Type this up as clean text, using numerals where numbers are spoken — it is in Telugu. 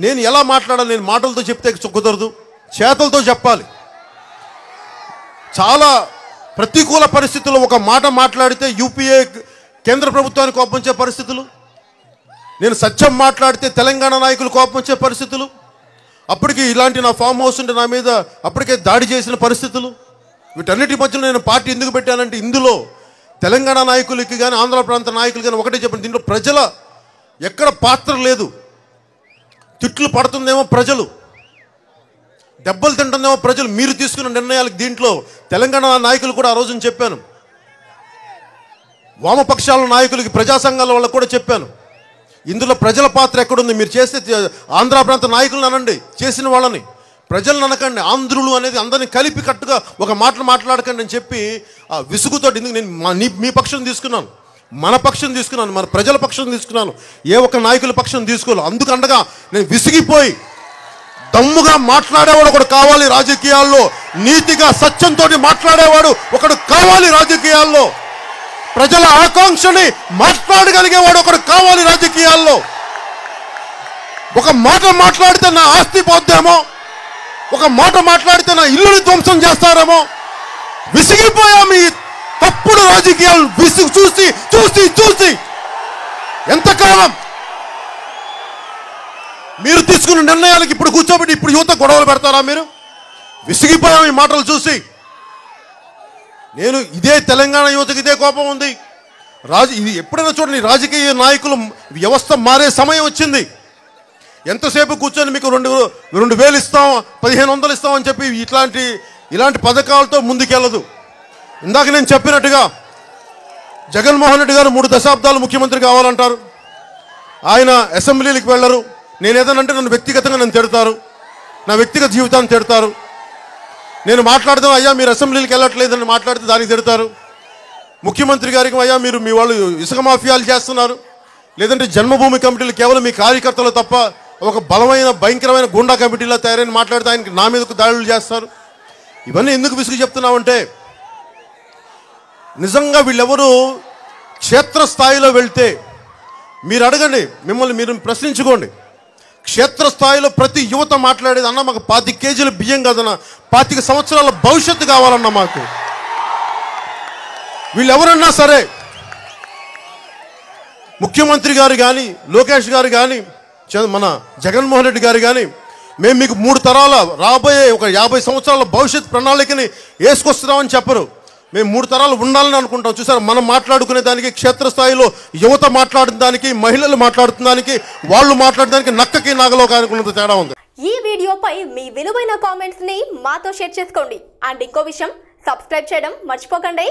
నేను ఎలా మాట్లాడాలి? నేను మాటలతో చెప్తే కుదరదు, చేతలతో చెప్పాలి. చాలా ప్రతికూల పరిస్థితుల్లో ఒక మాట మాట్లాడితే యూపీఏ కేంద్ర ప్రభుత్వానికి కోపం వచ్చే పరిస్థితులు, నేను సత్యం మాట్లాడితే తెలంగాణ నాయకులు కోపం వచ్చే పరిస్థితులు, అప్పటికి ఇలాంటి నా ఫామ్ హౌస్ ఉంటే నా మీద అప్పటికే దాడి చేసిన పరిస్థితులు. వీటన్నిటి మధ్యలో నేను పార్టీ ఎందుకు పెట్టానంటే, ఇందులో తెలంగాణ నాయకులకి కానీ ఆంధ్ర ప్రాంత నాయకులు కానీ ఒకటే చెప్పండి, దీంట్లో ప్రజల ఎక్కడ పాత్ర లేదు. తిట్లు పడుతుందేమో ప్రజలు, దెబ్బలు తింటుందేమో ప్రజలు, మీరు తీసుకున్న నిర్ణయాలకు. దీంట్లో తెలంగాణ నాయకులు కూడా ఆ రోజున చెప్పాను, వామపక్షాల నాయకులకి, ప్రజా సంఘాల వాళ్ళకు కూడా చెప్పాను, ఇందులో ప్రజల పాత్ర ఎక్కడుంది? మీరు చేస్తే ఆంధ్ర ప్రాంత నాయకులను అనండి, చేసిన వాళ్ళని, ప్రజలను అనకండి. ఆంధ్రులు అనేది అందరినీ కలిపి కట్టుగా ఒక మాటలు మాట్లాడకండి అని చెప్పి ఆ విసుగుతో ఎందుకు నేను మీ పక్షం తీసుకున్నాను, మన పక్షం తీసుకున్నాను, మన ప్రజల పక్షం తీసుకున్నాను, ఏ ఒక్క నాయకుల పక్షం తీసుకోవాలి. అందుకండగా నేను విసిగిపోయి దమ్ముగా మాట్లాడేవాడు ఒకడు కావాలి రాజకీయాల్లో, నీతిగా సత్యంతో మాట్లాడేవాడు ఒకడు కావాలి రాజకీయాల్లో, ప్రజల ఆకాంక్షని మాట్లాడగలిగేవాడు ఒకడు కావాలి రాజకీయాల్లో. ఒక మాట మాట్లాడితే నా ఆస్తి పోద్దేమో, ఒక మాట మాట్లాడితే నా ఇల్లుని ధ్వంసం చేస్తారేమో. విసిగిపోయాము ఈ తప్పుడు రాజకీయాలు చూసి చూసి చూసి. ఎంతకాలం మీరు తీసుకున్న నిర్ణయాలకు ఇప్పుడు కూర్చోబెట్టి ఇప్పుడు యువత గొడవలు పెడతారా మీరు? విసిగిపోయాం ఈ మాటలు చూసి. నేను ఇదే తెలంగాణ యువతకి ఇదే కోపం ఉంది. ఇది ఎప్పుడైనా చూడండి, రాజకీయ నాయకులు వ్యవస్థ మారే సమయం వచ్చింది. ఎంతసేపు కూర్చొని మీకు 2,000 ఇస్తాం, 1,500 ఇస్తాం అని చెప్పి ఇలాంటి పథకాలతో ముందుకెళ్ళదు. ఇందాక నేను చెప్పినట్టుగా జగన్మోహన్ రెడ్డి గారు 3 దశాబ్దాలు ముఖ్యమంత్రి కావాలంటారు. ఆయన అసెంబ్లీలకు వెళ్ళరు. నేను ఏదనంటే నన్ను వ్యక్తిగతంగా నన్ను తిడతారు, నా వ్యక్తిగత జీవితాన్ని తిడతారు. నేను మాట్లాడదాం, అయ్యా మీరు అసెంబ్లీలకు వెళ్ళట్లేదని మాట్లాడితే దానికి తిడతారు. ముఖ్యమంత్రి గారికి, అయ్యా మీరు మీ వాళ్ళు ఇసుక మాఫియాలు చేస్తున్నారు, లేదంటే జన్మభూమి కమిటీలు కేవలం మీ కార్యకర్తలు తప్ప ఒక బలమైన భయంకరమైన గుండా కమిటీలా తయారైన మాట్లాడితే ఆయనకి నా మీదకు దాడులు చేస్తారు. ఇవన్నీ ఎందుకు విసుగు చెప్తున్నామంటే, నిజంగా వీళ్ళెవరూ క్షేత్రస్థాయిలో వెళ్తే మీరు అడగండి, మిమ్మల్ని మీరు ప్రశ్నించుకోండి. క్షేత్రస్థాయిలో ప్రతి యువత మాట్లాడేది, అన్న మాకు 25 కేజీల బియ్యం కాదన్న, 25 సంవత్సరాల భవిష్యత్తు కావాలన్న మాకు. వీళ్ళెవరన్నా సరే, ముఖ్యమంత్రి గారు కానీ, లోకేష్ గారు కానీ, మన జగన్మోహన్ రెడ్డి గారు కానీ, మేము మీకు 3 తరాల రాబోయే ఒక 50 సంవత్సరాల భవిష్యత్ ప్రణాళికని వేసుకొస్తున్నామని చెప్పరు. మేము 3 తరాలు ఉండాలని అనుకుంటాం. చూసారు, మనం మాట్లాడుకునే దానికి, క్షేత్రస్థాయిలో యువత మాట్లాడుతున్న దానికి, మహిళలు మాట్లాడుతున్న దానికి, వాళ్ళు మాట్లాడడానికి నక్కకి నాగలోకానికి ఉన్నంత తేడా ఉంది. ఈ వీడియోపై మీ విలువైన కామెంట్స్ ని మాతో షేర్ చేసుకోండి. అండ్ ఇంకో విషయం, సబ్స్క్రైబ్ చేయడం మర్చిపోకండి.